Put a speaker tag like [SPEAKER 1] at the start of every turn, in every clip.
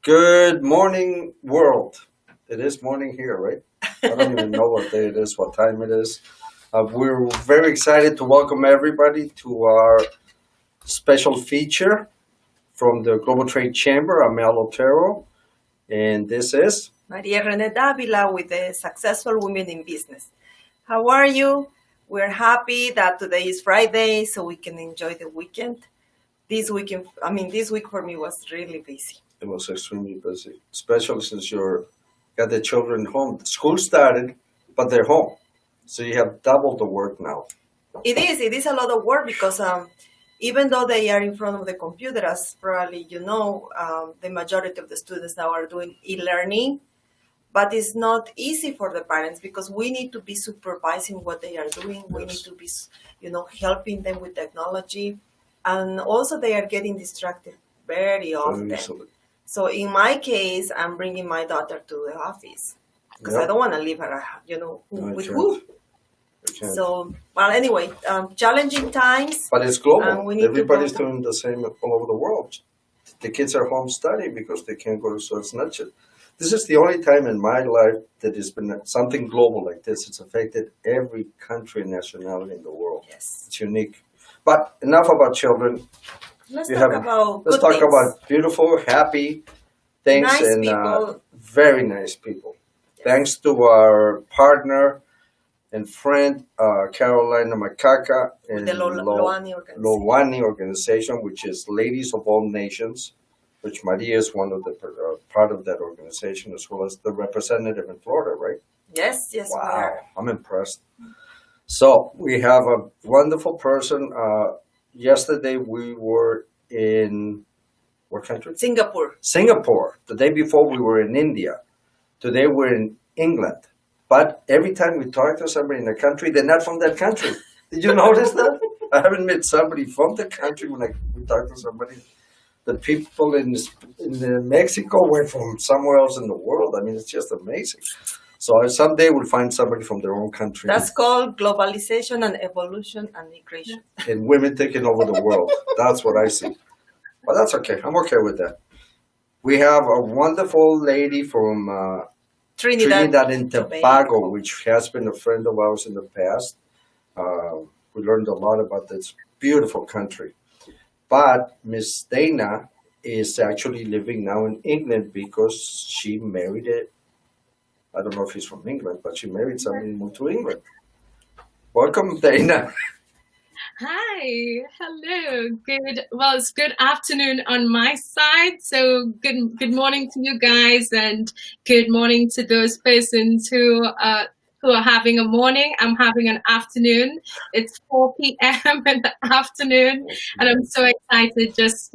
[SPEAKER 1] Good morning, world. It is morning here, right? I don't even know what day it is, what time it is. We're very excited to welcome everybody to our special feature from the Global Trade Chamber. I'm Al Otero, and this is
[SPEAKER 2] Maria Rene Davila with the Successful Women in Business. How are you? We're happy that today is Friday, so we can enjoy the weekend. This week for me was really busy.
[SPEAKER 1] It was extremely busy, especially since you're got the children home. School started, but they're home, so you have double the work now.
[SPEAKER 2] It is a lot of work because even though they are in front of the computer, as probably you know, the majority of the students now are doing e-learning, but it's not easy for the parents because we need to be supervising what they are doing. We need to be, helping them with technology, and also they are getting distracted very often. So in my case, I'm bringing my daughter to the office because I don't want to leave her, with who. So, well, anyway, challenging times.
[SPEAKER 1] But it's global. Everybody's doing the same all over the world. The kids are home studying because they can't go to school. It's not just. This is the only time in my life that has been something global like this. It's affected every country and nationality in the world.
[SPEAKER 2] Yes.
[SPEAKER 1] It's unique. But enough about children.
[SPEAKER 2] Let's talk
[SPEAKER 1] about beautiful, happy things
[SPEAKER 2] nice
[SPEAKER 1] and
[SPEAKER 2] very
[SPEAKER 1] nice people. Yes. Thanks to our partner and friend Carolina Macaca and
[SPEAKER 2] the
[SPEAKER 1] Loani organization, which is Ladies of All Nations, which Maria is one of the part of that organization, as well as the representative in Florida, right?
[SPEAKER 2] Yes.
[SPEAKER 1] Wow, I'm impressed. So we have a wonderful person. Yesterday we were in what country? Singapore. The day before we were in India. Today we're in England. But every time we talk to somebody in the country, they're not from that country. Did you notice that? I haven't met somebody from the country when we talk to somebody. The people in Mexico were from somewhere else in the world. I mean, it's just amazing. So someday we'll find somebody from their own country.
[SPEAKER 2] That's called globalization and evolution and migration.
[SPEAKER 1] And women taking over the world. That's what I see. But that's okay. I'm okay with that. We have a wonderful lady from Trinidad and Tobago, which has been a friend of ours in the past. We learned a lot about this beautiful country. But Miss Dana is actually living now in England because she married I don't know if he's from England, but she married somebody and moved to England. Welcome, Dana.
[SPEAKER 3] Hi, hello. It's good afternoon on my side. So good morning to you guys, and good morning to those persons who are having a morning. I'm having an afternoon. It's 4 p.m. in the afternoon, and I'm so excited just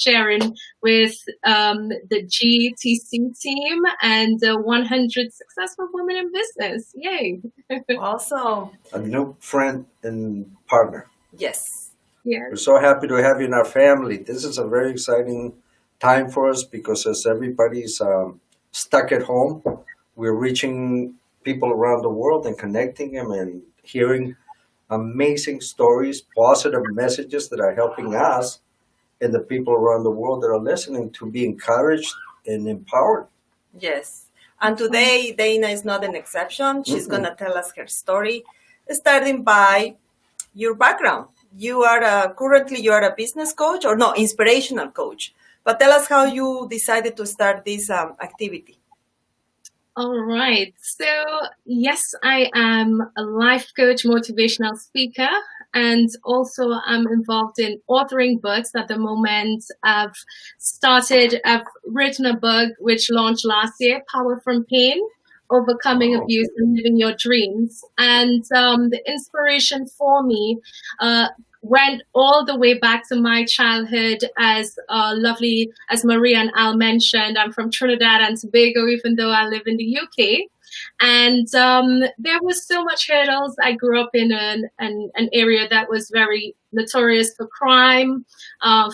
[SPEAKER 3] sharing with the GTC team and 100 successful women in business. Yay!
[SPEAKER 2] Awesome.
[SPEAKER 1] A new friend and partner.
[SPEAKER 2] Yes.
[SPEAKER 3] Yeah.
[SPEAKER 1] We're so happy to have you in our family. This is a very exciting time for us because as everybody's stuck at home, we're reaching people around the world and connecting them and hearing amazing stories, positive messages that are helping us and the people around the world that are listening to be encouraged and empowered.
[SPEAKER 2] Yes. And today, Dana is not an exception. She's going to tell us her story, starting by your background. You are currently a business coach, or no, inspirational coach. But tell us how you decided to start this activity.
[SPEAKER 3] All right. So, yes, I am a life coach, motivational speaker, and also I'm involved in authoring books. At the moment, I've written a book which launched last year, Power from Pain, Overcoming Abuse and Living Your Dreams. And the inspiration for me went all the way back to my childhood as lovely as Maria and Al mentioned. I'm from Trinidad and Tobago, even though I live in the UK. And there was so much hurdles. I grew up in an area that was very notorious for crime,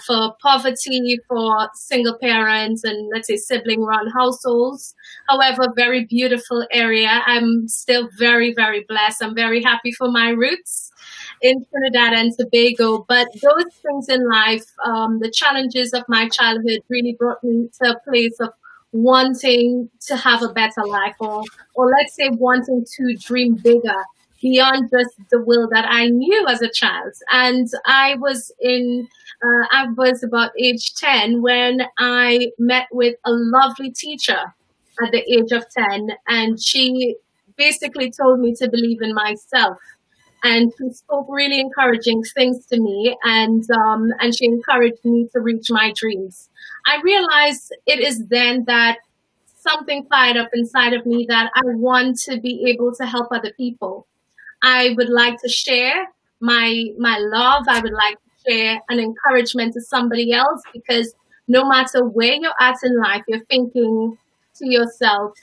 [SPEAKER 3] for poverty, for single parents and, let's say, sibling-run households. However, very beautiful area. I'm still very, very blessed. I'm very happy for my roots. in Trinidad and Tobago. But those things in life, the challenges of my childhood really brought me to a place of wanting to have a better life, or let's say wanting to dream bigger beyond just the will that I knew as a child. And I was about age 10 when I met with a lovely teacher at the age of 10, and she basically told me to believe in myself. And she spoke really encouraging things to me, and she encouraged me to reach my dreams. I realized it is then that something fired up inside of me that I want to be able to help other people. I would like to share my love. I would like to share an encouragement to somebody else, because no matter where you're at in life, you're thinking to yourself,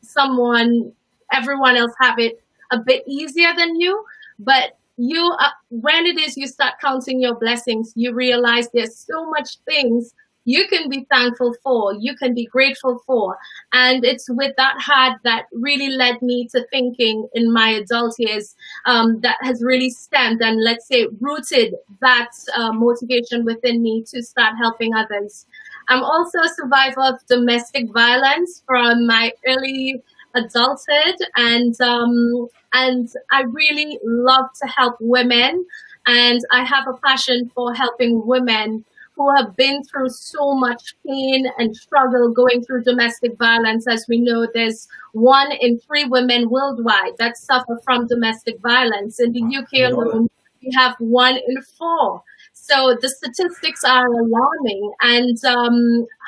[SPEAKER 3] someone, everyone else have it a bit easier than you, but when it is you start counting your blessings, you realize there's so much things you can be thankful for, you can be grateful for. And it's with that heart that really led me to thinking in my adult years, that has really stemmed and, let's say, rooted that motivation within me to start helping others. I'm also a survivor of domestic violence from my early adulthood, and I really love to help women, and I have a passion for helping women who have been through so much pain and struggle going through domestic violence. As we know, there's 1 in 3 women worldwide that suffer from domestic violence. In the UK alone, we have 1 in 4. So the statistics are alarming. And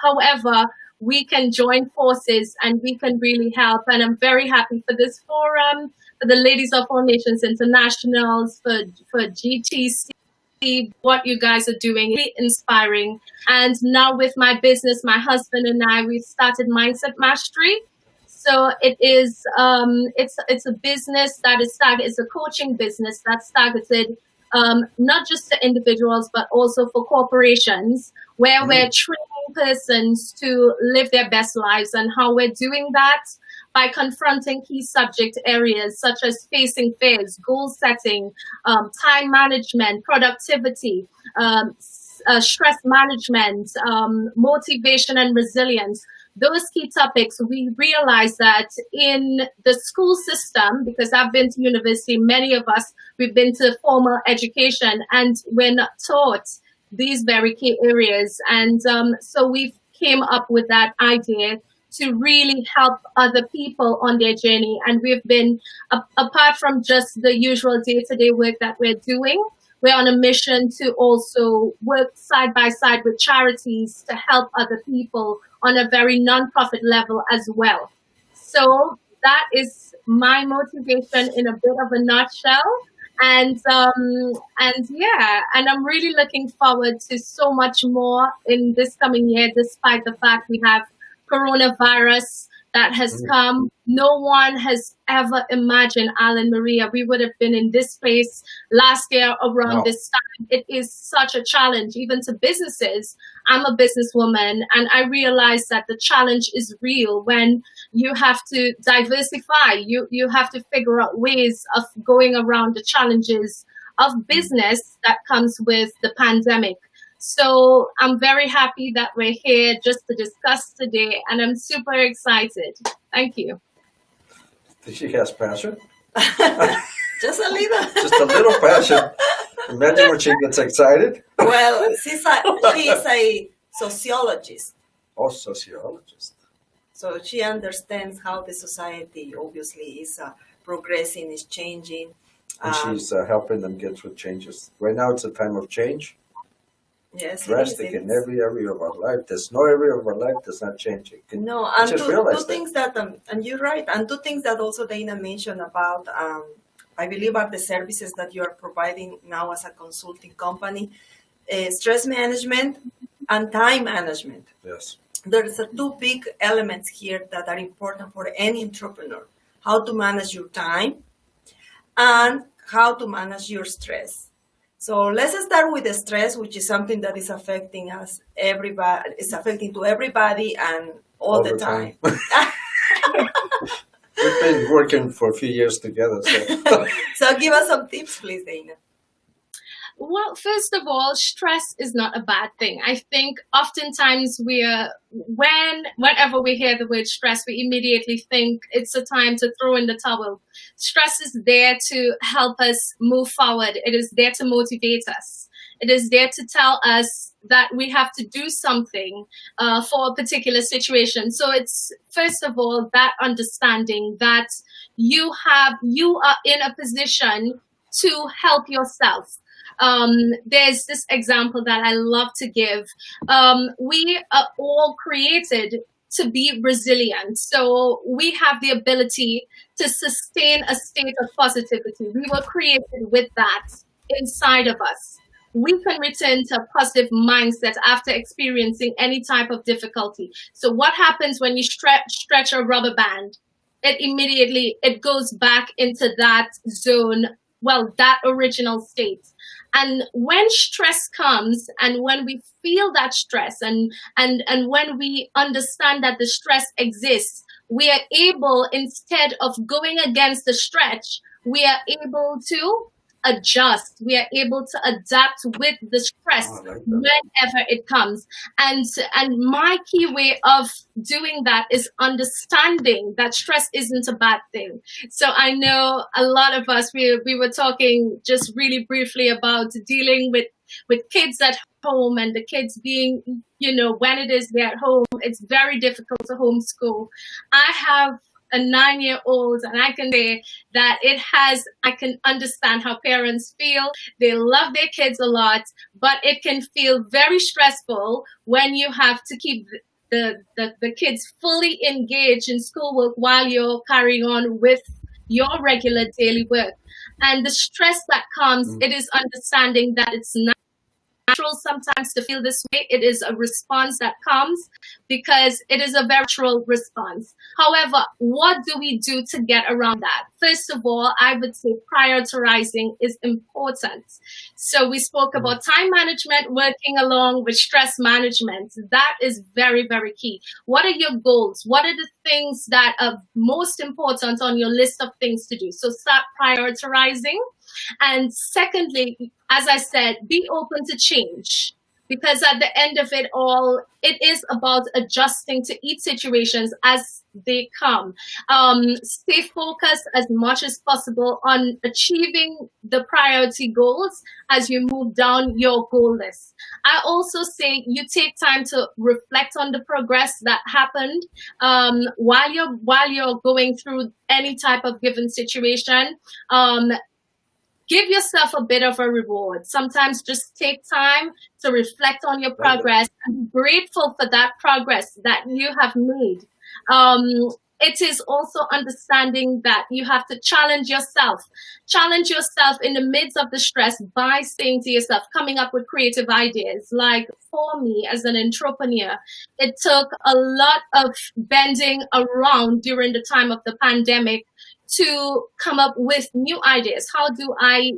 [SPEAKER 3] however, we can join forces and we can really help. And I'm very happy for this forum, for the Ladies of All Nations Internationals, for GTC, what you guys are doing, really inspiring. And now with my business, my husband and I, we started Mindset Mastery. So it is, it's a business that is targeted, it's a coaching business that's targeted not just to individuals, but also for corporations, where we're training persons to live their best lives. And how we're doing that by confronting key subject areas such as facing fears, goal setting, time management, productivity, stress management, motivation and resilience. Those key topics, we realize that in the school system, because I've been to university, many of us, we've been to formal education, and we're not taught these very key areas. And so we came up with that idea to really help other people on their journey. And we've been, apart from just the usual day-to-day work that we're doing, we're on a mission to also work side by side with charities to help other people on a very non-profit level as well. So that is my motivation in a bit of a nutshell. And yeah, and I'm really looking forward to so much more in this coming year, despite the fact we have coronavirus that has come. No one has ever imagined, Alan, Maria, we would have been in this place last year around this time. It is such a challenge, even to businesses. I'm a businesswoman, and I realize that the challenge is real when you have to diversify. You have to figure out ways of going around the challenges of business that comes with the pandemic. So I'm very happy that we're here just to discuss today, and I'm super excited. Thank you.
[SPEAKER 1] She has passion.
[SPEAKER 2] Just a little.
[SPEAKER 1] Just a little passion. Imagine when she gets excited.
[SPEAKER 2] Well, she is a sociologist.
[SPEAKER 1] Oh, sociologist.
[SPEAKER 2] So she understands how the society obviously is progressing, is changing.
[SPEAKER 1] And she's helping them get through changes. Right now it's a time of change.
[SPEAKER 2] Yes,
[SPEAKER 1] drastic in every area of our life. There's no area of our life that's not changing.
[SPEAKER 2] No, and two things that, and you're right, and 2 things that also Dana mentioned about, I believe, are the services that you are providing now as a consulting company, stress management and time management.
[SPEAKER 1] Yes.
[SPEAKER 2] There's 2 big elements here that are important for any entrepreneur: how to manage your time and how to manage your stress. So let's start with the stress, which is something that is affecting us, everybody. It's affecting to everybody and all the time.
[SPEAKER 1] We've been working for a few years together. So,
[SPEAKER 2] So give us some tips, please, Dana.
[SPEAKER 3] Well, first of all, stress is not a bad thing. I think oftentimes whenever we hear the word stress, we immediately think it's a time to throw in the towel. Stress is there to help us move forward. It is there to motivate us. It is there to tell us that we have to do something for a particular situation. So it's first of all that understanding that you are in a position to help yourself. There's this example that I love to give. We are all created to be resilient. So we have the ability to sustain a state of positivity. We were created with that inside of us. We can return to a positive mindset after experiencing any type of difficulty. So what happens when you stretch a rubber band? It goes back into that zone, well, that original state. And when stress comes and when we feel that stress and when we understand that the stress exists, we are able, instead of going against the stretch, we are able to adjust. We are able to adapt with the stress whenever it comes. And my key way of doing that is understanding that stress isn't a bad thing. So I know a lot of us, we were talking just really briefly about dealing with kids at home and the kids being, when it is they're at home, it's very difficult to homeschool. I have a 9-year-old, and I can say that I can understand how parents feel. They love their kids a lot, but it can feel very stressful when you have to keep the kids fully engaged in schoolwork while you're carrying on with your regular daily work. And the stress that comes, it is understanding that it's natural sometimes to feel this way. It is a response that comes because it is a very natural response. However, what do we do to get around that? First of all, I would say prioritizing is important. So we spoke about time management, working along with stress management. That is very, very key. What are your goals? What are the things that are most important on your list of things to do? So start prioritizing. And secondly, as I said, be open to change, because at the end of it all, it is about adjusting to each situations as they come. Stay focused as much as possible on achieving the priority goals as you move down your goal list. I also say you take time to reflect on the progress that happened while you're going through any type of given situation. Give yourself a bit of a reward. Sometimes just take time to reflect on your progress and be grateful for that progress that you have made. It is also understanding that you have to challenge yourself. Challenge yourself in the midst of the stress by saying to yourself, coming up with creative ideas. Like for me as an entrepreneur, it took a lot of bending around during the time of the pandemic to come up with new ideas. How do I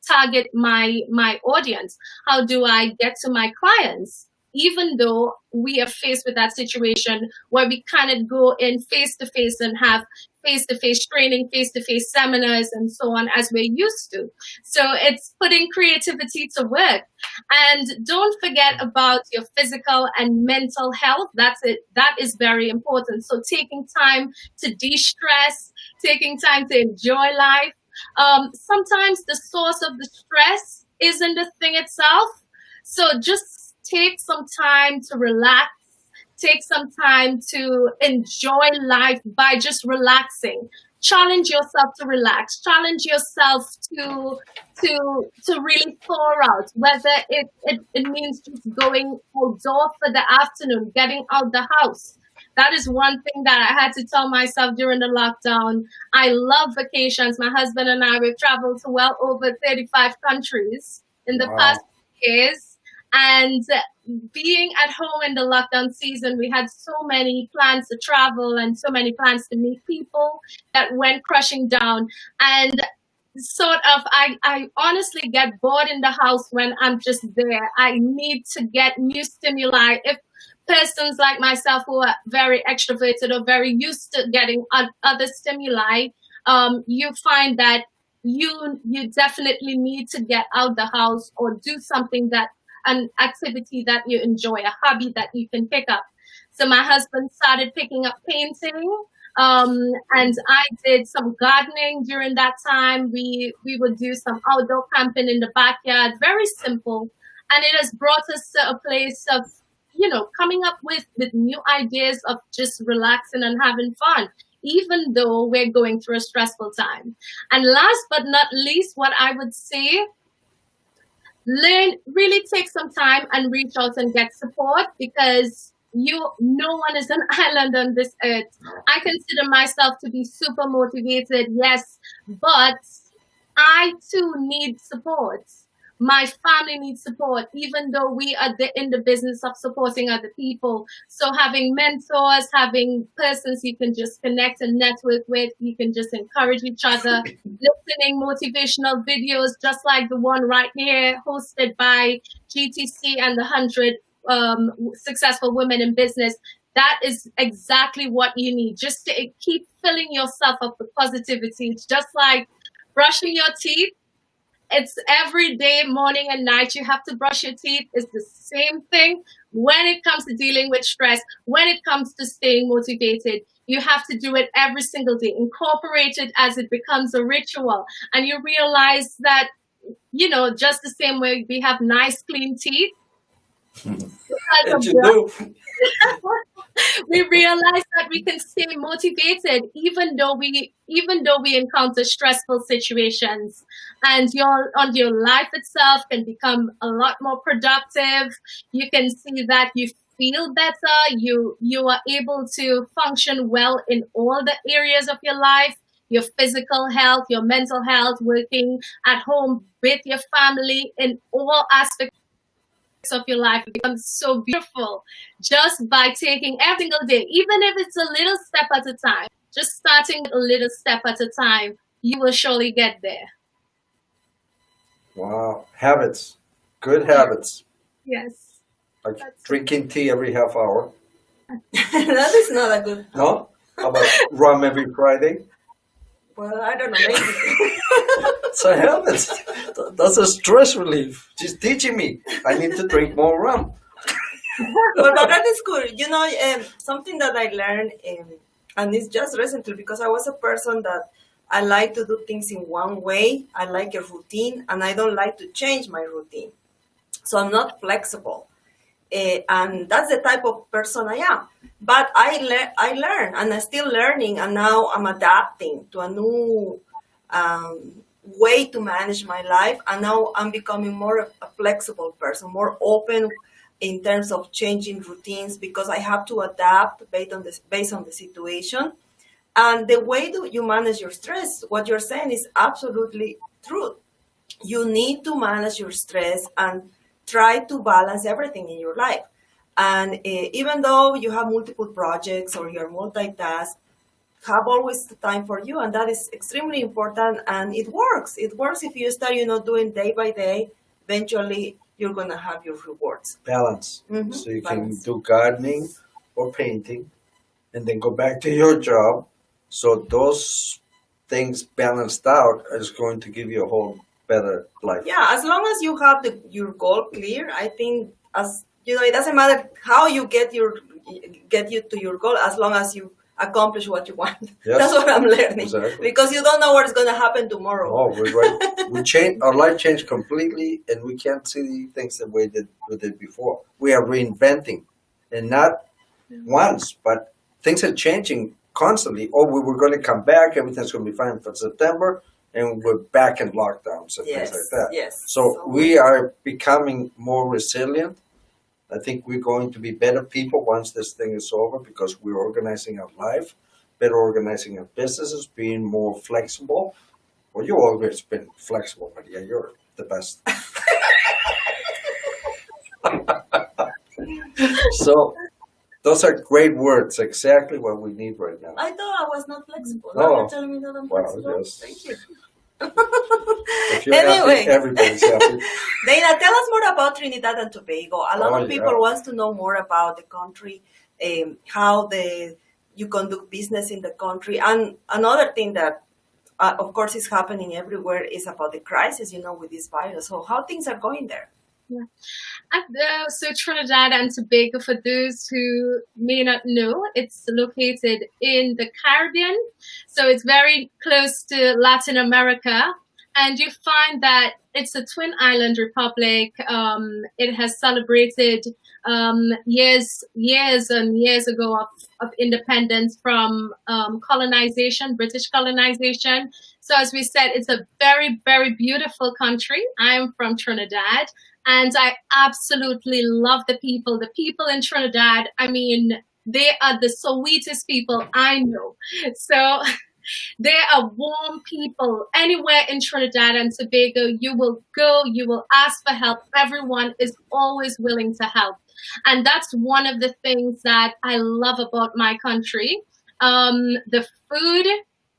[SPEAKER 3] target my audience? How do I get to my clients? Even though we are faced with that situation where we cannot go in face to face and have face to face training, face to face seminars, and so on as we're used to. So it's putting creativity to work. And don't forget about your physical and mental health. That's it. That is very important. So taking time to de-stress, taking time to enjoy life. Sometimes the source of the stress isn't the thing itself. So just take some time to relax. Take some time to enjoy life by just relaxing. Challenge yourself to relax. Challenge yourself to really thaw out. Whether it means just going outdoor for the afternoon, getting out the house. That is one thing that I had to tell myself during the lockdown. I love vacations. My husband and I, we've traveled to well over 35 countries in the past years. And being at home in the lockdown season, we had so many plans to travel and so many plans to meet people that went crushing down. And sort of, I honestly get bored in the house when I'm just there. I need to get new stimuli. If persons like myself who are very extroverted or very used to getting other stimuli, you find that you definitely need to get out the house or do something that an activity that you enjoy, a hobby that you can pick up. So my husband started picking up painting. And I did some gardening during that time. We would do some outdoor camping in the backyard, very simple. And it has brought us to a place of, coming up with new ideas of just relaxing and having fun, even though we're going through a stressful time. And last but not least, what I would say, really take some time and reach out and get support, because no one is an island on this earth. I consider myself to be super motivated, yes, but I too need support. My family needs support, even though we are in the business of supporting other people. So having mentors, having persons you can just connect and network with, you can just encourage each other, listening motivational videos, just like the one right here, hosted by GTC and the 100 successful women in business. That is exactly what you need, just to keep filling yourself up with positivity. It's just like brushing your teeth. It's every day, morning and night, you have to brush your teeth. It's the same thing when it comes to dealing with stress, when it comes to staying motivated. You have to do it every single day, incorporate it as it becomes a ritual. And you realize that, just the same way we have nice, clean teeth,
[SPEAKER 1] And you do.
[SPEAKER 3] we realize that we can stay motivated even though we encounter stressful situations, and your life itself can become a lot more productive. You can see that you feel better, you are able to function well in all the areas of your life, your physical health, your mental health, working at home with your family, in all aspects of your life. It becomes so beautiful just by taking every single day, even if it's a little step at a time. Just starting a little step at a time, you will surely get there.
[SPEAKER 1] Wow. Habits. Good habits.
[SPEAKER 3] Yes.
[SPEAKER 1] Like drinking tea every half hour.
[SPEAKER 2] That is not a good.
[SPEAKER 1] No? How about rum every Friday?
[SPEAKER 2] Well, I don't know. Maybe.
[SPEAKER 1] It's a habit. That's a stress relief. She's teaching me. I need to drink more rum.
[SPEAKER 2] Well, but that is good. Something that I learned, and it's just recently, because I was a person that I like to do things in one way. I like a routine, and I don't like to change my routine. So I'm not flexible. And that's the type of person I am. But I learn, and I'm still learning, and now I'm adapting to a new way to manage my life. And now I'm becoming more a flexible person, more open in terms of changing routines, because I have to adapt based on the situation. And the way that you manage your stress, what you're saying is absolutely true. You need to manage your stress and try to balance everything in your life. And even though you have multiple projects or you're multitask, have always the time for you. And that is extremely important. And it works. It works if you start, doing day by day. Eventually, you're going to have your rewards.
[SPEAKER 1] Balance.
[SPEAKER 2] Mm-hmm.
[SPEAKER 1] So you
[SPEAKER 2] Balance.
[SPEAKER 1] can do gardening or painting and then go back to your job. So those things balanced out is going to give you a whole better life.
[SPEAKER 2] Yeah, as long as you have your goal clear, I think it doesn't matter how you get you to your goal, as long as you accomplish what you want.
[SPEAKER 1] Yes.
[SPEAKER 2] That's what I'm learning.
[SPEAKER 1] Exactly.
[SPEAKER 2] Because you don't know what's going to happen tomorrow.
[SPEAKER 1] Oh, we're right. We change, our life changed completely, and we can't see things the way that we did before. We are reinventing, and not once, but things are changing constantly. Oh, we were going to come back. Everything's going to be fine for September, and we're back in lockdowns and things like that.
[SPEAKER 2] Yes.
[SPEAKER 1] So we are becoming more resilient. I think we're going to be better people once this thing is over, because we're organizing our life, better organizing our businesses, being more flexible. Well, you've always been flexible, Maria. You're the best. So those are great words, exactly what we need right now.
[SPEAKER 2] I thought I was not flexible.
[SPEAKER 1] No.
[SPEAKER 2] Now you're telling me that I'm
[SPEAKER 1] Well,
[SPEAKER 2] flexible.
[SPEAKER 1] yes.
[SPEAKER 2] Thank you.
[SPEAKER 1] If you're
[SPEAKER 2] Anyway.
[SPEAKER 1] happy, everybody's happy.
[SPEAKER 2] Dana, tell us more about Trinidad and Tobago. A lot of people
[SPEAKER 1] yeah.
[SPEAKER 2] wants to know more about the country, how you conduct business in the country, and another thing that, of course, is happening everywhere is about the crisis, with this virus. So, how things are going there?
[SPEAKER 3] Yeah. So Trinidad and Tobago, for those who may not know, it's located in the Caribbean. So it's very close to Latin America. And you find that it's a twin island republic. It has celebrated years and years ago of independence from colonization, British colonization. So as we said, it's a very, very beautiful country. I'm from Trinidad. And I absolutely love the people. The people in Trinidad, I mean, they are the sweetest people I know. So they are warm people. Anywhere in Trinidad and Tobago, you will go, you will ask for help. Everyone is always willing to help. And that's one of the things that I love about my country. The food,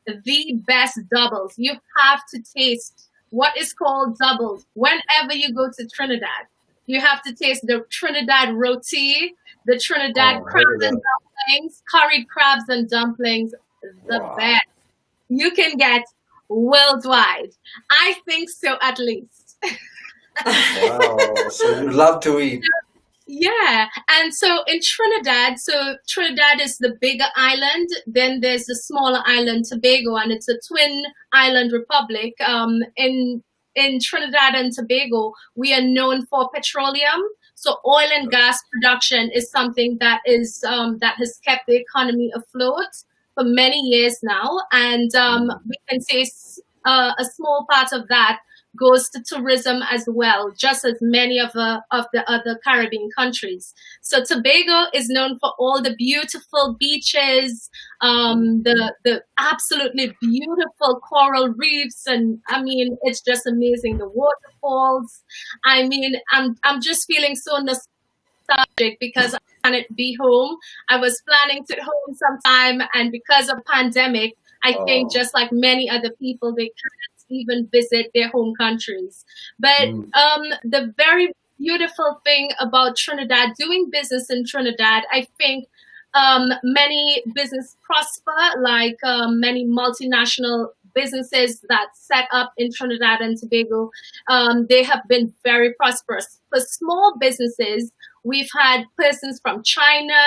[SPEAKER 3] the best doubles. You have to taste what is called doubles. Whenever you go to Trinidad, you have to taste the Trinidad roti, the Trinidad crabs and dumplings, curried crabs and dumplings, the best you can get worldwide. I think so, at least.
[SPEAKER 1] Wow, so you love to eat.
[SPEAKER 3] Yeah, and so in Trinidad, Trinidad is the bigger island. Then there's the smaller island, Tobago, and it's a twin island republic. In Trinidad and Tobago, we are known for petroleum. So oil and gas production is something that has kept the economy afloat for many years now, and we can say a small part of that goes to tourism as well, just as many of the other Caribbean countries. So Tobago is known for all the beautiful beaches, the absolutely beautiful coral reefs, and I mean, it's just amazing. The waterfalls. I mean, I'm just feeling so nostalgic because I cannot be home. I was planning to home sometime, and because of pandemic, I think just like many other people, they can't even visit their home countries. But the very beautiful thing about Trinidad, doing business in Trinidad, I think many business prosper, like many multinational businesses that set up in Trinidad and Tobago. They have been very prosperous. For small businesses, we've had persons from China,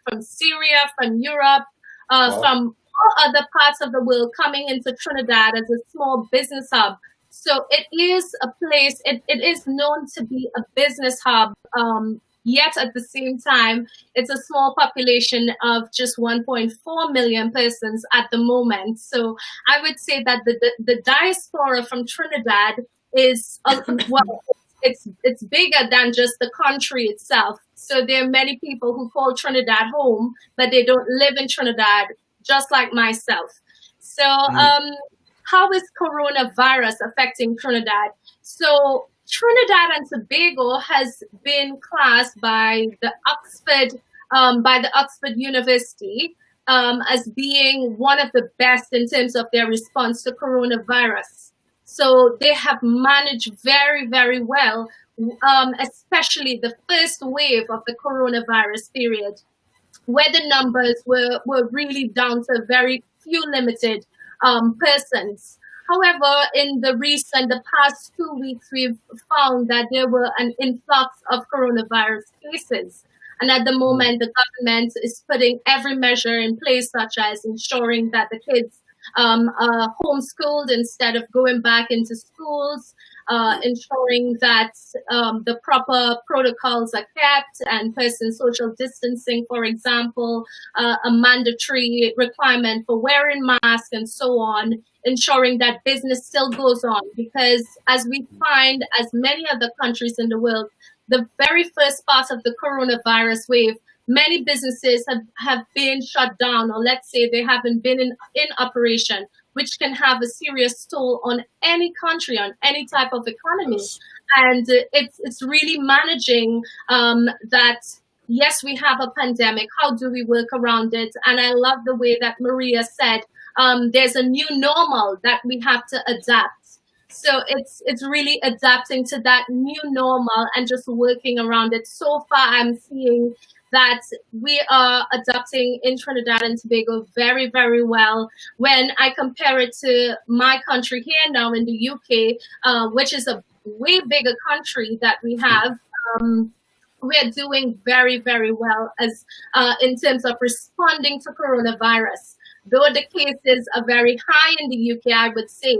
[SPEAKER 3] from Syria, from Europe, from all other parts of the world coming into Trinidad as a small business hub. So it is a place, it is known to be a business hub, yet at the same time, it's a small population of just 1.4 million persons at the moment. So I would say that the diaspora from Trinidad is, it's bigger than just the country itself. So there are many people who call Trinidad home, but they don't live in Trinidad, just like myself. So how is coronavirus affecting Trinidad? So Trinidad and Tobago has been classed by the Oxford University as being one of the best in terms of their response to coronavirus. So they have managed very, very well, especially the first wave of the coronavirus period, where the numbers were really down to very few limited persons. However, in the past 2 weeks, we've found that there were an influx of coronavirus cases. And at the moment, the government is putting every measure in place, such as ensuring that the kids are homeschooled instead of going back into schools, ensuring that the proper protocols are kept and person social distancing, for example, a mandatory requirement for wearing masks and so on, ensuring that business still goes on. Because as we find, as many other countries in the world, the very first part of the coronavirus wave, many businesses have been shut down, or let's say they haven't been in operation, which can have a serious toll on any country, on any type of economy. And it's really managing that, yes, we have a pandemic. How do we work around it? And I love the way that Maria said, there's a new normal that we have to adapt. So it's really adapting to that new normal and just working around it. So far, I'm seeing that we are adapting in Trinidad and Tobago very, very well. When I compare it to my country here now in the UK, which is a way bigger country that we have. We're doing very, very well as in terms of responding to coronavirus. Though the cases are very high in the UK, I would say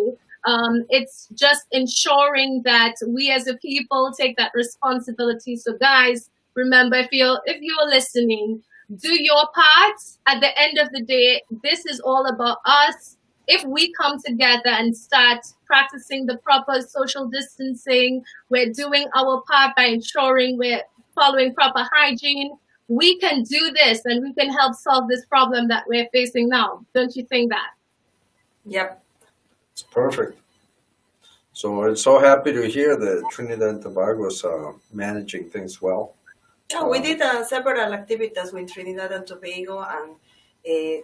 [SPEAKER 3] it's just ensuring that we as a people take that responsibility. So, guys, remember, if you're listening, do your part. At the end of the day, this is all about us. If we come together and start practicing the proper social distancing, we're doing our part by ensuring we're following proper hygiene. We can do this and we can help solve this problem that we're facing now. Don't you think that?
[SPEAKER 2] Yep.
[SPEAKER 1] It's perfect. So I'm so happy to hear that Trinidad and Tobago is managing things well.
[SPEAKER 2] Yeah, we did several activities with Trinidad and Tobago, and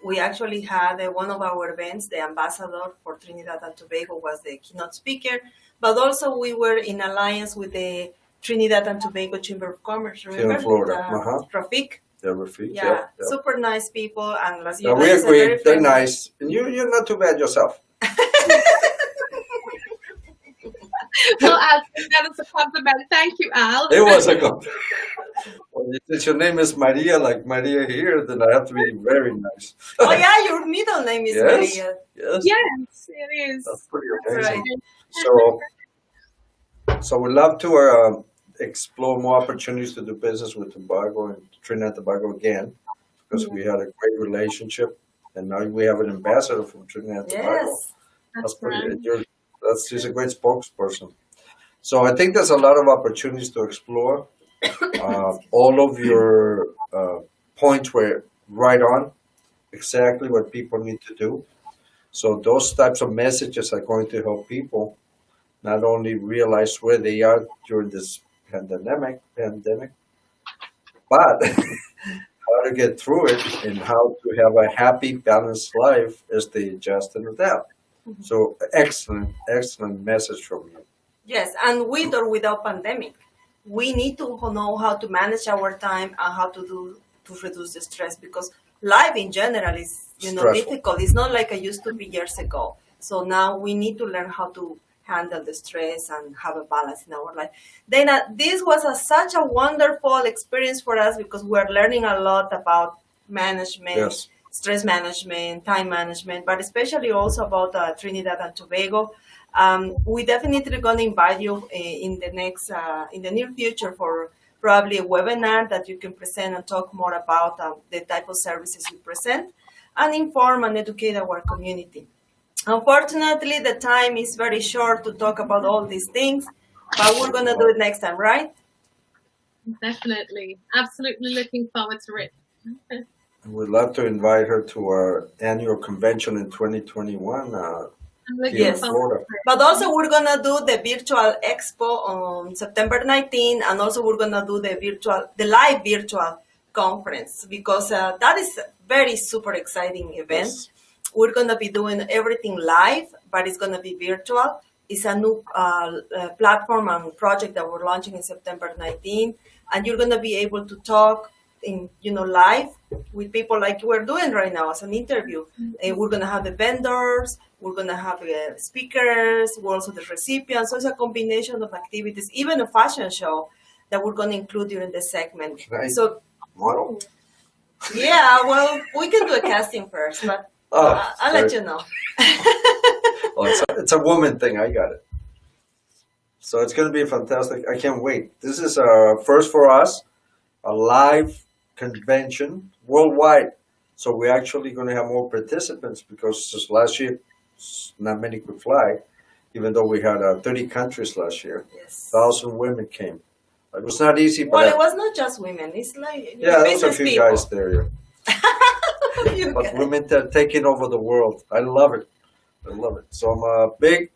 [SPEAKER 2] we actually had one of our events. The ambassador for Trinidad and Tobago was the keynote speaker, but also we were in alliance with the Trinidad and Tobago Chamber of Commerce. Remember?
[SPEAKER 1] Here in Florida.
[SPEAKER 2] Rafik.
[SPEAKER 1] Yeah, Rafik.
[SPEAKER 2] Yeah, super nice people, and as you
[SPEAKER 1] Yeah,
[SPEAKER 2] know,
[SPEAKER 1] we
[SPEAKER 2] it's a
[SPEAKER 1] agree.
[SPEAKER 2] very
[SPEAKER 1] They're
[SPEAKER 2] friendly-
[SPEAKER 1] nice. And you're not too bad yourself.
[SPEAKER 3] Well, Al, that is a compliment. Thank you, Al.
[SPEAKER 1] It was a compliment. Well, since your name is Maria, like Maria here, then I have to be very nice.
[SPEAKER 2] Oh yeah, your middle name is
[SPEAKER 1] Yes.
[SPEAKER 2] Maria.
[SPEAKER 1] Yes,
[SPEAKER 3] Yes, it is.
[SPEAKER 1] that's pretty
[SPEAKER 2] That's
[SPEAKER 1] amazing.
[SPEAKER 2] right.
[SPEAKER 1] So we'd love to explore more opportunities to do business with Tobago and Trinidad and Tobago again, because we had a great relationship, and now we have an ambassador from Trinidad and Tobago.
[SPEAKER 2] Yes.
[SPEAKER 1] That's
[SPEAKER 3] That's
[SPEAKER 1] pretty.
[SPEAKER 3] right.
[SPEAKER 1] She's a great spokesperson. So I think there's a lot of opportunities to explore. All of your points were right on, exactly what people need to do. So those types of messages are going to help people not only realize where they are during this pandemic, but how to get through it and how to have a happy, balanced life as they adjust and adapt. So excellent message from you.
[SPEAKER 2] Yes, and with or without pandemic, we need to know how to manage our time and how to reduce the stress, because life in general is
[SPEAKER 1] Stressful.
[SPEAKER 2] difficult. It's not like it used to be years ago. So now we need to learn how to handle the stress and have a balance in our life. Then this was such a wonderful experience for us, because we're learning a lot about management,
[SPEAKER 1] Yes.
[SPEAKER 2] stress management, time management, but especially also about Trinidad and Tobago. We definitely going to invite you in the near future for probably a webinar that you can present and talk more about the type of services you present and inform and educate our community. Unfortunately, the time is very short to talk about all these things, but we're going to do it next time, right?
[SPEAKER 3] Definitely. Absolutely looking forward to it.
[SPEAKER 1] We'd love to invite her to our annual convention in 2021
[SPEAKER 3] I'm looking
[SPEAKER 1] here in
[SPEAKER 2] Yes.
[SPEAKER 3] forward
[SPEAKER 1] Florida.
[SPEAKER 3] to it.
[SPEAKER 2] But also we're going to do the virtual expo on September 19, and also we're going to do the live virtual conference, because that is a very super exciting event.
[SPEAKER 1] Yes.
[SPEAKER 2] We're going to be doing everything live, but it's going to be virtual. It's a new platform and project that we're launching in September 19, and you're going to be able to talk in live with people like we're doing right now as an interview. We're going to have the vendors, we're going to have speakers, we're also the recipients. So it's a combination of activities, even a fashion show that we're going to include during the segment.
[SPEAKER 1] Nice.
[SPEAKER 2] So
[SPEAKER 1] Model.
[SPEAKER 2] yeah, well, we can do a casting first, but I'll let you know.
[SPEAKER 1] Oh, it's a woman thing. I got it. So it's going to be fantastic. I can't wait. This is first for us, a live convention worldwide. So we're actually going to have more participants, because just last year, not many could fly, even though we had 30 countries last year.
[SPEAKER 2] Yes.
[SPEAKER 1] 1,000 women came. It was not easy, but
[SPEAKER 2] Well, it was not just women. It's like
[SPEAKER 1] yeah, there was a
[SPEAKER 2] business
[SPEAKER 1] few
[SPEAKER 2] people.
[SPEAKER 1] guys there. Yeah.
[SPEAKER 2] You
[SPEAKER 1] But
[SPEAKER 2] guys.
[SPEAKER 1] women are taking over the world. I love it. I love it. So I'm a big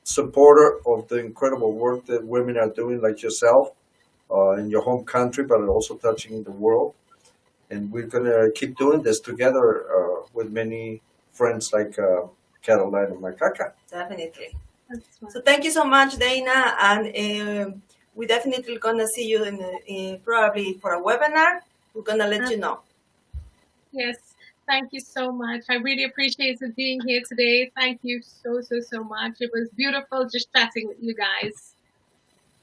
[SPEAKER 1] supporter of the incredible work that women are doing, like yourself, in your home country, but also touching the world. And we're going to keep doing this together with many friends like Carolina Macaca.
[SPEAKER 2] Definitely.
[SPEAKER 3] That's fine.
[SPEAKER 2] So thank you so much, Dana, and we definitely gonna see you in probably for a webinar. We're gonna let you know.
[SPEAKER 3] Yes. Thank you so much. I really appreciated being here today. Thank you so much. It was beautiful just chatting with you guys.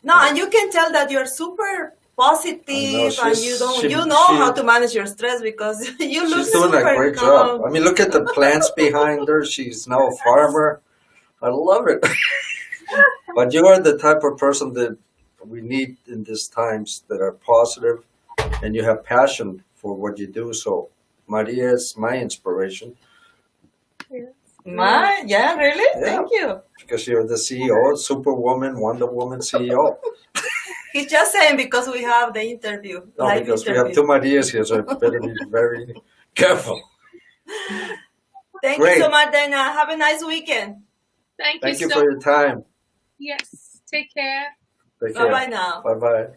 [SPEAKER 2] No, and you can tell that you're super positive and you know how to manage your stress because you look
[SPEAKER 1] she's doing
[SPEAKER 2] super
[SPEAKER 1] a great
[SPEAKER 2] calm.
[SPEAKER 1] job. I mean, look at the plants behind her. She's now a farmer. I love it. But you are the type of person that we need in these times that are positive, and you have passion for what you do. So Maria is my inspiration.
[SPEAKER 3] Yes.
[SPEAKER 2] Yeah, really?
[SPEAKER 1] Yeah.
[SPEAKER 2] Thank you.
[SPEAKER 1] Because you're the CEO, Superwoman, Wonder Woman CEO.
[SPEAKER 2] He's just saying because we have the interview.
[SPEAKER 1] No, because we have two Marias here, so I better be very careful.
[SPEAKER 2] Thank you so much, Dana. Have a nice weekend.
[SPEAKER 3] Thank
[SPEAKER 1] you
[SPEAKER 3] so
[SPEAKER 1] for your time.
[SPEAKER 3] Yes. Take care.
[SPEAKER 1] Take care.
[SPEAKER 2] Bye-bye now.
[SPEAKER 1] Bye-bye.